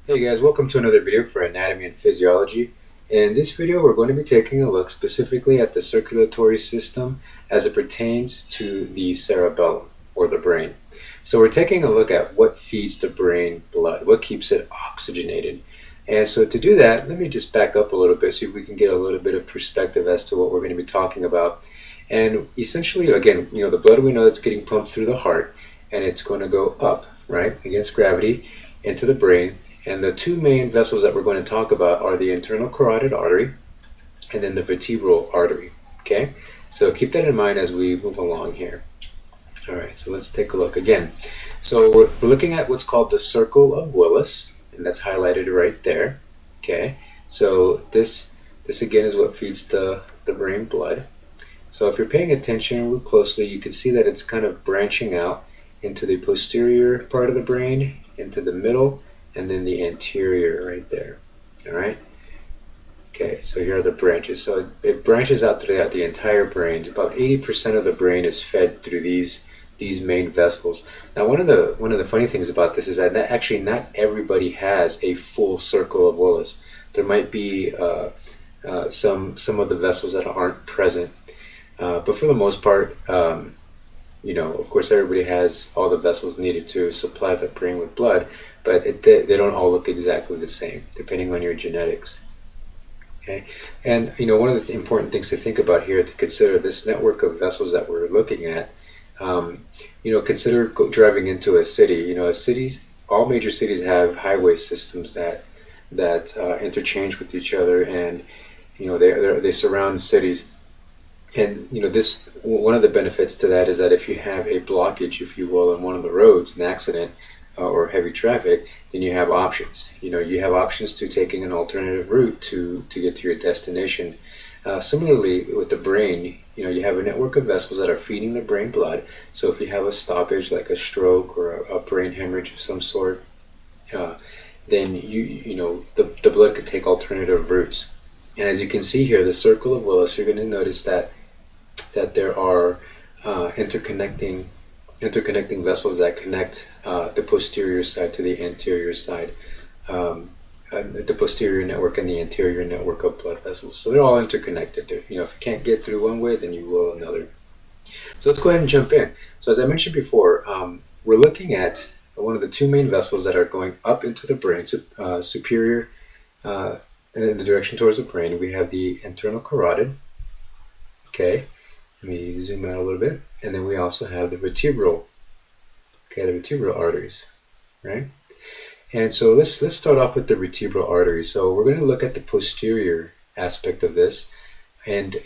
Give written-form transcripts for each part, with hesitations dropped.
Hey guys, welcome to another video for anatomy and physiology. In this video, we're going to be taking a look specifically at the circulatory system as it pertains to the cerebellum, or the brain. So we're taking a look at what feeds the brain blood, what keeps it oxygenated. And so to do that, let me just back up a little bit so we can get a little bit of perspective as to what we're going to be talking about. And essentially, again, the blood, we know it's getting pumped through the heart, and it's going to go up, right, against gravity into the brain. And the two main vessels that we're going to talk about are the internal carotid artery and then the vertebral artery. Okay, so keep that in mind as we move along here. All right, so let's take a look again. So we're looking at what's called the circle of Willis, and that's highlighted right there. Okay, so this again is what feeds the brain blood. So if you're paying attention real closely, you can see that it's kind of branching out into the posterior part of the brain, into the middle, and then the anterior right there. All right. Okay, so here are the branches. So it branches out throughout the entire brain. About 80% of the brain is fed through these main vessels. Now, one of the funny things about this is that actually not everybody has a full circle of Willis. There might be some of the vessels that aren't present, but for the most part, of course, everybody has all the vessels needed to supply the brain with blood, but they don't all look exactly the same, depending on your genetics. Okay, and one of the important things to think about here, to consider this network of vessels that we're looking at. Consider driving into a city. All major cities have highway systems that interchange with each other, and they surround cities. And this one of the benefits to that is that if you have a blockage, if you will, on one of the roads, an accident or heavy traffic, then you have options. You have options to taking an alternative route to get to your destination. Similarly, with the brain, you have a network of vessels that are feeding the brain blood. So if you have a stoppage, like a stroke or a brain hemorrhage of some sort, then the blood could take alternative routes. And as you can see here, the circle of Willis, you're going to notice that there are interconnecting vessels that connect the posterior side to the anterior side, the posterior network and the anterior network of blood vessels. So they're all interconnected. If you can't get through one way, then you will another. So let's go ahead and jump in. So as I mentioned before, we're looking at one of the two main vessels that are going up into the brain, superior in the direction towards the brain. We have the internal carotid. Okay, let me zoom out a little bit. And then we also have the vertebral, the vertebral arteries, right? And so let's start off with the vertebral artery. So we're going to look at the posterior aspect of this. And,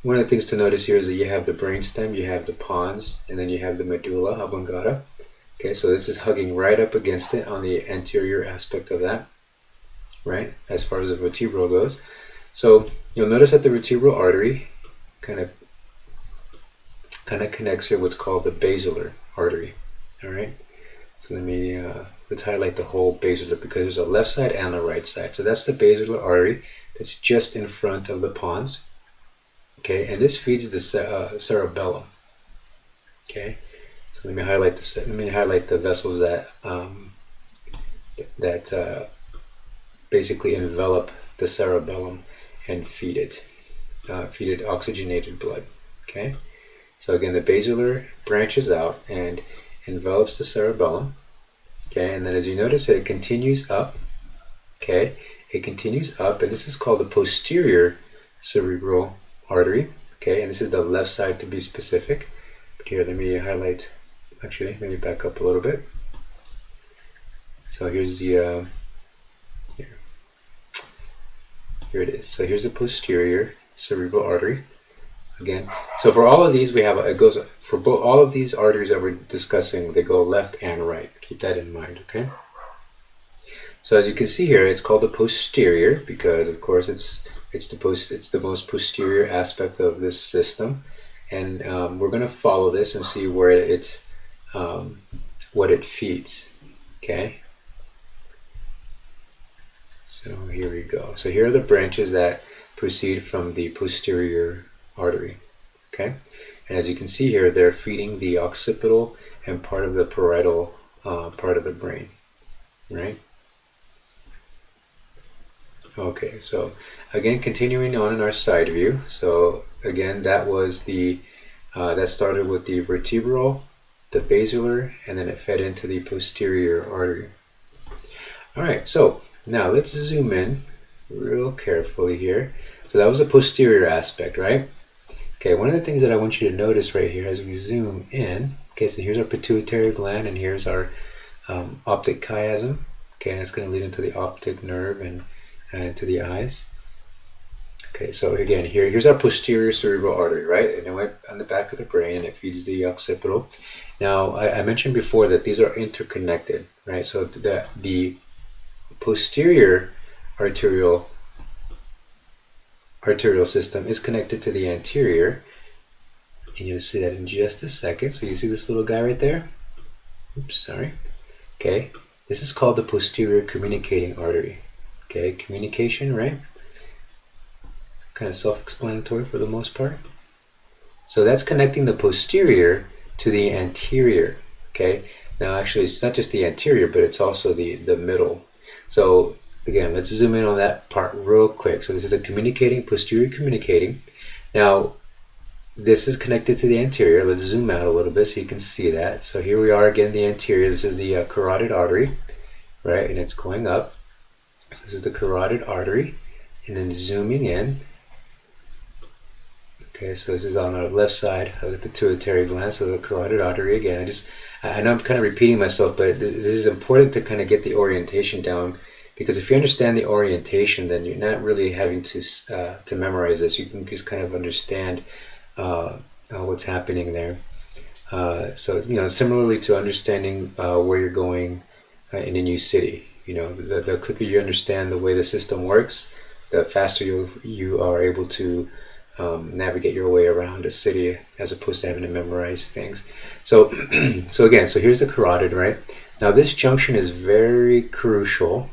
one of the things to notice here is that you have the brainstem, you have the pons, and then you have the medulla oblongata. Okay, so this is hugging right up against it on the anterior aspect of that, right, as far as the vertebral goes. So you'll notice that the vertebral artery kind of connects here what's called the basilar artery. All right, so let's highlight the whole basilar, because there's a left side and a right side. So that's the basilar artery that's just in front of the pons. Okay, and this feeds the cerebellum. Okay, so let me highlight the vessels that basically envelop the cerebellum and feed it oxygenated blood. Okay, so again, the basilar branches out and envelops the cerebellum. Okay, and then as you notice, it continues up. Okay, it continues up, and this is called the posterior cerebral artery. Okay, and this is the left side to be specific. But here, let me highlight. Actually, let me back up a little bit. So here's the here it is. So here's the posterior cerebral artery. Again, so for all of these, all of these arteries that we're discussing, they go left and right. Keep that in mind, okay? So as you can see here, it's called the posterior because, of course, it's the most posterior aspect of this system, and we're going to follow this and see where what it feeds. Okay. So here we go. So here are the branches that proceed from the posterior artery. Okay, and as you can see here, they're feeding the occipital and part of the parietal part of the brain, right? Okay, so again, continuing on in our side view. So again, that was that started with the vertebral, the basilar, and then it fed into the posterior artery. All right, so now let's zoom in real carefully here. So that was the posterior aspect, right? Okay, one of the things that I want you to notice right here as we zoom in, okay, so here's our pituitary gland and here's our optic chiasm. Okay, and that's going to lead into the optic nerve and to the eyes. Okay, so again, here's our posterior cerebral artery, right? And it went on the back of the brain and it feeds the occipital. Now, I mentioned before that these are interconnected, right? So the posterior arterial system is connected to the anterior, and you'll see that in just a second. So you see this little guy right there? Oops, sorry. Okay, this is called the posterior communicating artery. Okay, communication, right? Kind of self-explanatory for the most part. So that's connecting the posterior to the anterior. Okay, now actually it's not just the anterior, but it's also the middle. So again, let's zoom in on that part real quick. So this is a posterior communicating. Now, this is connected to the anterior. Let's zoom out a little bit so you can see that. So here we are again, the anterior. This is the carotid artery, right? And it's going up. So this is the carotid artery. And then zooming in. Okay, so this is on our left side of the pituitary gland, so the carotid artery again. I know I'm kind of repeating myself, but this is important to kind of get the orientation down, because if you understand the orientation, then you're not really having to memorize this. You can just kind of understand what's happening there. So similarly to understanding where you're going in a new city. The quicker you understand the way the system works, the faster you are able to navigate your way around a city, as opposed to having to memorize things. So again, here's the carotid, right? Now this junction is very crucial.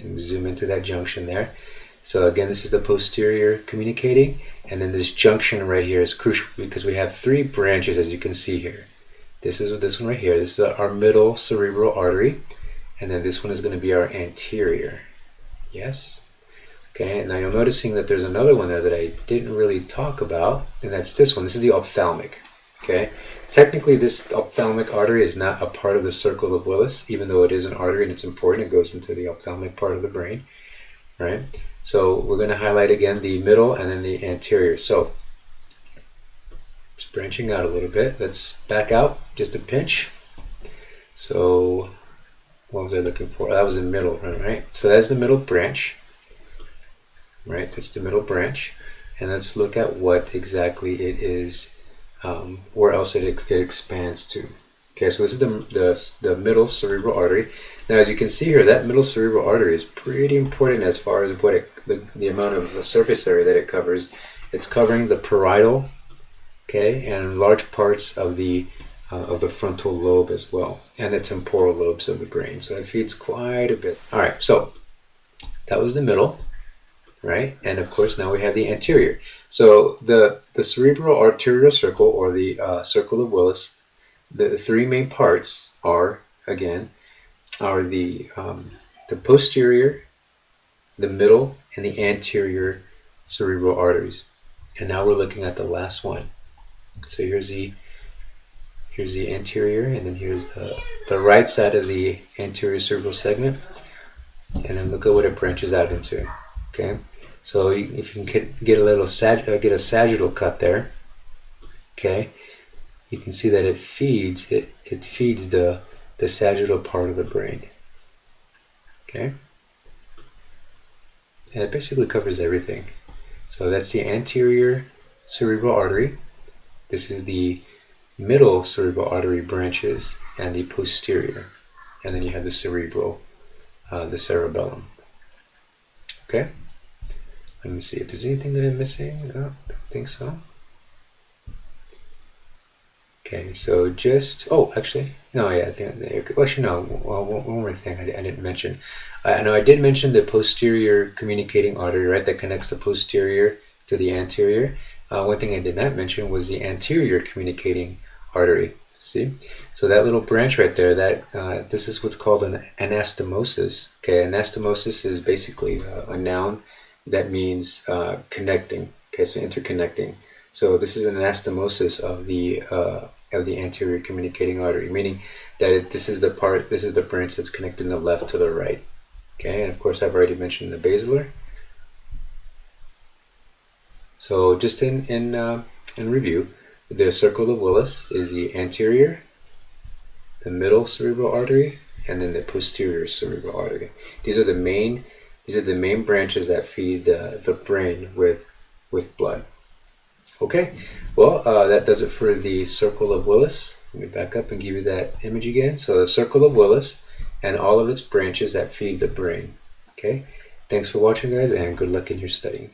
And zoom into that junction there. So again, this is the posterior communicating, and then this junction right here is crucial because we have three branches, as you can see here. This one right here. This is our middle cerebral artery, and then this one is going to be our anterior. Yes. Okay, and now you're noticing that there's another one there that I didn't really talk about, and that's this one. This is the ophthalmic. Okay, technically this ophthalmic artery is not a part of the circle of Willis, even though it is an artery and it's important. It goes into the ophthalmic part of the brain, right? So we're going to highlight again the middle and then the anterior. So just branching out a little bit. Let's back out just a pinch. So what was I looking for? That was the middle, right? So that's the middle branch. Right, that's the middle branch, and let's look at what exactly it is, where else it expands to. Okay, so this is the middle cerebral artery. Now, as you can see here, that middle cerebral artery is pretty important as far as what the amount of surface area that it covers. It's covering the parietal, okay, and large parts of the frontal lobe as well, and the temporal lobes of the brain. So it feeds quite a bit. All right, so that was the middle. Right, and of course now we have the anterior. So the cerebral arterial circle, or the circle of Willis, the three main parts are the posterior, the middle, and the anterior cerebral arteries. And now we're looking at the last one. So here's the anterior, and then here's the right side of the anterior cerebral segment, and then look at what it branches out into. Okay, so if you can get a sagittal cut there, okay, you can see that it feeds the sagittal part of the brain. Okay, and it basically covers everything. So that's the anterior cerebral artery. This is the middle cerebral artery branches, and the posterior, and then you have the cerebral, the cerebellum. Okay. Let me see if there's anything that I'm missing. No, don't think so. Okay, so actually, no, yeah, I think, actually, no, one more thing I didn't mention. I did mention the posterior communicating artery, right, that connects the posterior to the anterior. One thing I did not mention was the anterior communicating artery. See? So that little branch right there, that this is what's called an anastomosis. Okay, anastomosis is basically a noun that means connecting. Okay, so interconnecting. So this is an anastomosis of the anterior communicating artery, meaning that this is the part, this is the branch that's connecting the left to the right. Okay, and of course I've already mentioned the basilar. So just in review, the circle of Willis is the anterior, the middle cerebral artery, and then the posterior cerebral artery. These are the main branches that feed the brain with blood. Okay, well, that does it for the circle of Willis. Let me back up and give you that image again. So the circle of Willis and all of its branches that feed the brain. Okay, thanks for watching, guys, and good luck in your studying.